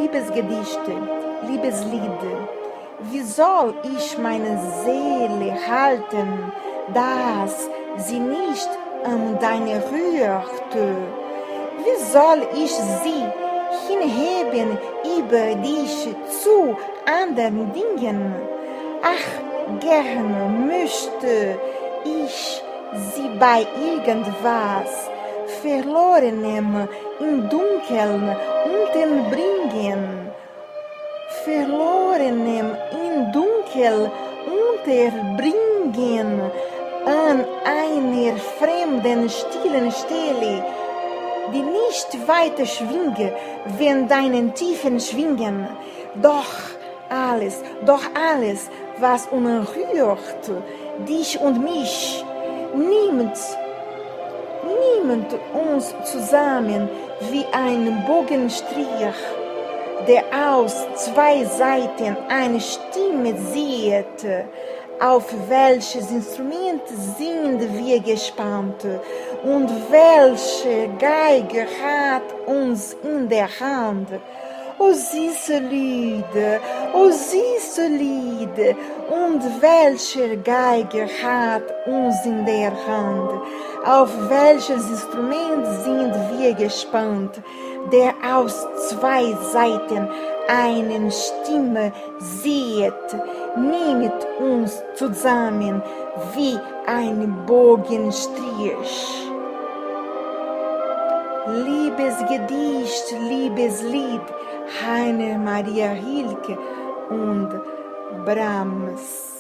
Liebesgedichte, Liebeslieder. Wie soll ich meine Seele halten, dass sie nicht an deine rührte? Wie soll ich sie hinheben über dich zu anderen Dingen? Ach, gerne möchte ich sie bei irgendwas Verlorenem im Dunkeln unterbringen. Verlorenem im Dunkel unterbringen, an einer fremden, stillen Stelle, die nicht weiter schwinge, wenn deinen Tiefen schwingen. Doch alles, was unrührt, dich und mich, nimmt uns zusammen wie ein Bogenstrich, der aus zwei Seiten eine Stimme zieht. Auf welches Instrument sind wir gespannt und welche Geige hat uns in der Hand? O süße Lied, und welche Geige hat uns in der Hand? Auf welches Instrument sind wir gespannt, der aus zwei Seiten eine Stimme sieht, nimmt uns zusammen wie ein Bogenstrich. Liebesgedicht, Liebeslied, Rainer Maria Rilke und Brahms.